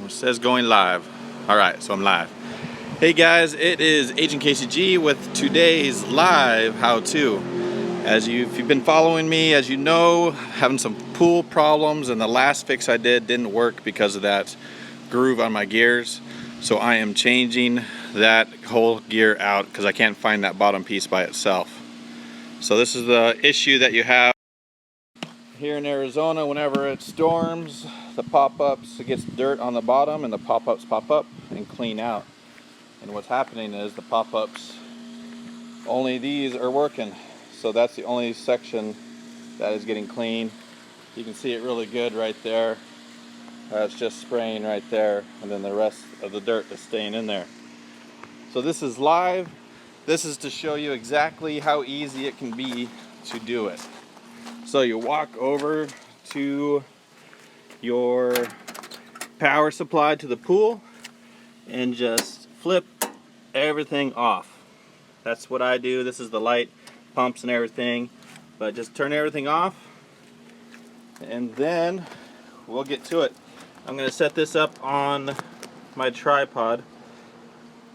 It says going live. Alright, so I'm live. Hey guys, it is Agent KCG with today's live how-to. If you've been following me, as you know, having some pool problems, and the last fix I did didn't work because of that groove on my gears. So I am changing that whole gear out because I can't find that bottom piece by itself. So this is the issue that you have here in Arizona whenever it storms. The pop-ups, it gets dirt on the bottom and the pop-ups pop up and clean out. And what's happening is the pop-ups, only these are working. So that's the only section that is getting clean. You can see it really good right there. It's just spraying right there, and then the rest of the dirt is staying in there. So this is live. This is to show you exactly how easy it can be to do it. So you walk over to your power supply to the pool and just flip everything off. That's what I do. This is the light, pumps and everything, but just turn everything off and then we'll get to it. I'm going to set this up on my tripod,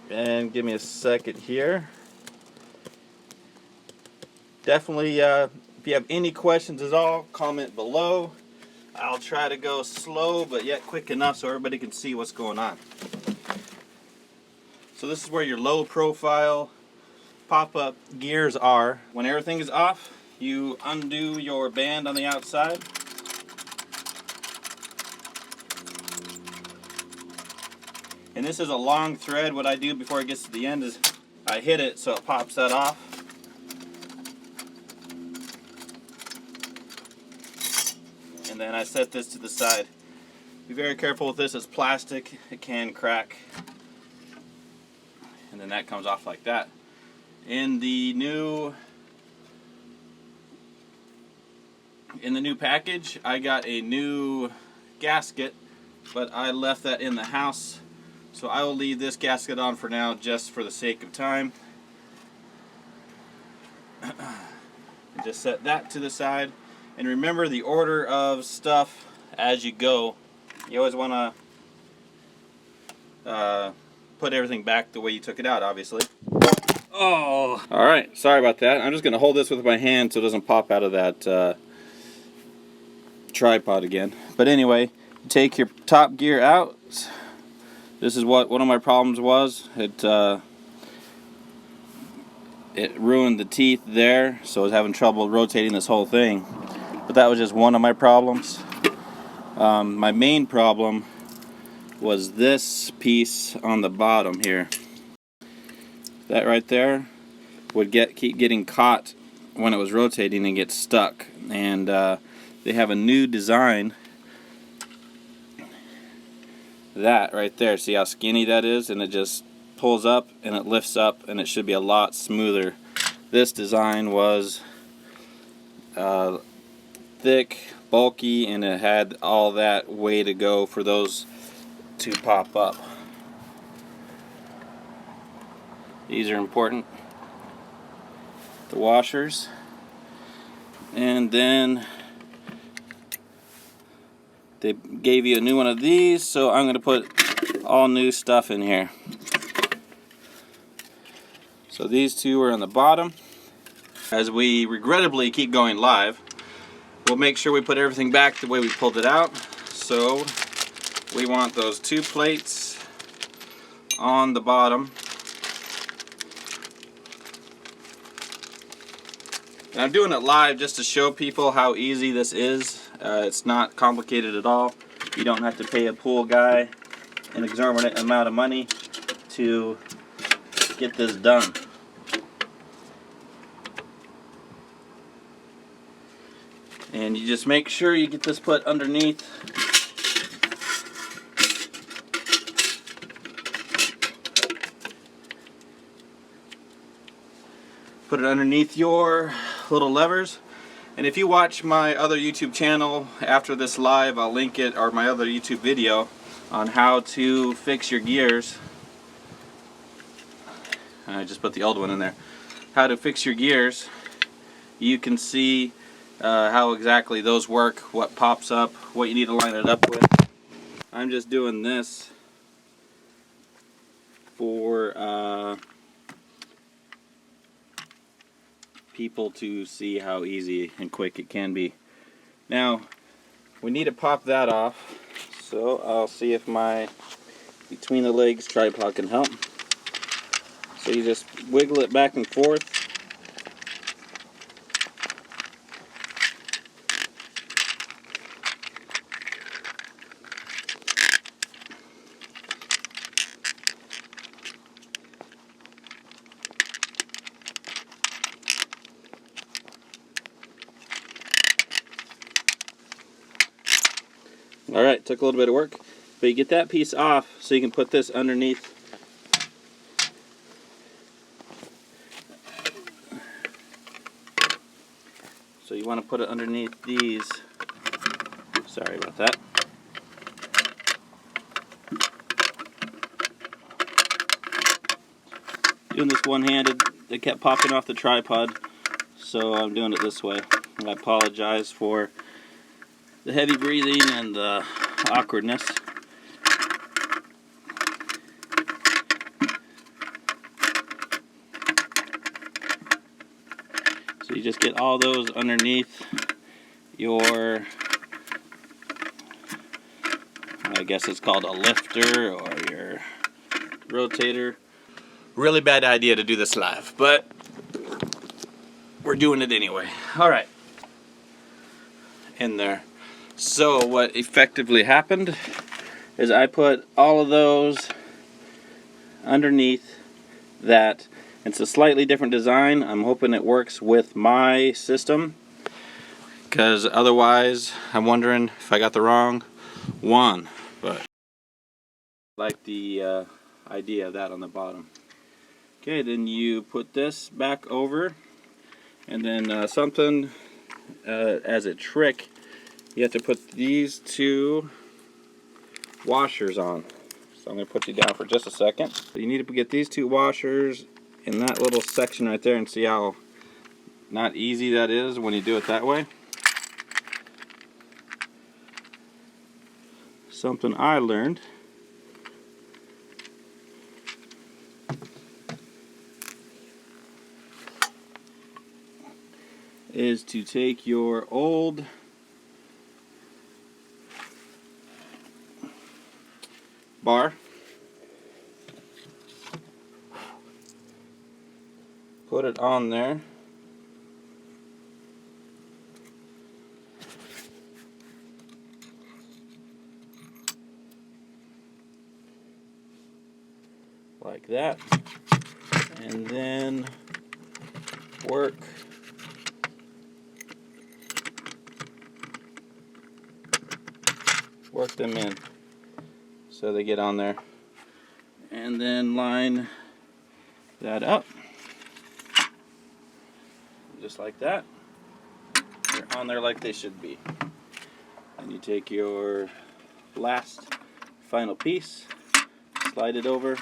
and give me a second here. Definitely if you have any questions at all, comment below. I'll try to go slow but yet quick enough so everybody can see what's going on. So this is where your low profile pop-up gears are. When everything is off, you undo your band on the outside. And this is a long thread. What I do before it gets to the end is I hit it so it pops that off. And then I set this to the side. Be very careful with this. It's plastic. It can crack. And then that comes off like that. In the new package, I got a new gasket, but I left that in the house. So I will leave this gasket on for now just for the sake of time. And just set that to the side. And remember the order of stuff as you go. You always want to put everything back the way you took it out, obviously. Oh! Alright, sorry about that. I'm just going to hold this with my hand so it doesn't pop out of that tripod again. But anyway, take your top gear out. This is what one of my problems was. It ruined the teeth there, so I was having trouble rotating this whole thing. But that was just one of my problems. My main problem was this piece on the bottom here. That right there would keep getting caught when it was rotating and get stuck. And they have a new design. That right there, see how skinny that is? And it just pulls up and it lifts up, and it should be a lot smoother. This design was thick, bulky, and it had all that way to go for those to pop up. These are important, the washers. And then they gave you a new one of these, so I'm going to put all new stuff in here. So these two are on the bottom. As we regrettably keep going live, we'll make sure we put everything back the way we pulled it out. So we want those two plates on the bottom. And I'm doing it live just to show people how easy this is. It's not complicated at all. You don't have to pay a pool guy an exorbitant amount of money to get this done. And you just make sure you get this put underneath. Put it underneath your little levers. And if you watch my other YouTube channel after this live, I'll link it, or my other YouTube video on how to fix your gears. I just put the old one in there. How to fix your gears. You can see how exactly those work, what pops up, what you need to line it up with. I'm just doing this for people to see how easy and quick it can be. Now, we need to pop that off, so I'll see if my between the legs tripod can help. So you just wiggle it back and forth. Alright, took a little bit of work, but you get that piece off so you can put this underneath. So you want to put it underneath these. Sorry about that. Doing this one-handed, it kept popping off the tripod, so I'm doing it this way. And I apologize for the heavy breathing and the awkwardness. So you just get all those underneath your, I guess it's called a lifter or your rotator. Really bad idea to do this live, but we're doing it anyway. Alright. In there. So what effectively happened is I put all of those underneath that. It's a slightly different design. I'm hoping it works with my system, because otherwise I'm wondering if I got the wrong one. But I like the idea of that on the bottom. Okay, then you put this back over, and then something as a trick, you have to put these two washers on. So I'm going to put you down for just a second. So you need to get these two washers in that little section right there, and see how not easy that is when you do it that way. Something I learned is to take your old bar, put it on there, like that, and then work them in so they get on there, and then line that up just like that. They're on there like they should be. And you take your last final piece, slide it over,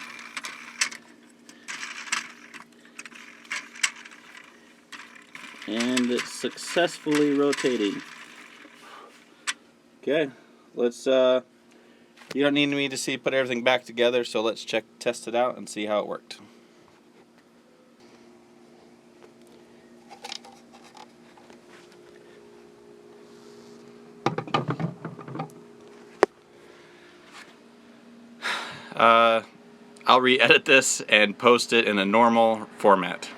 and it's successfully rotating. Okay, let's you don't need me to see put everything back together, so let's test it out and see how it worked. I'll re-edit this and post it in a normal format.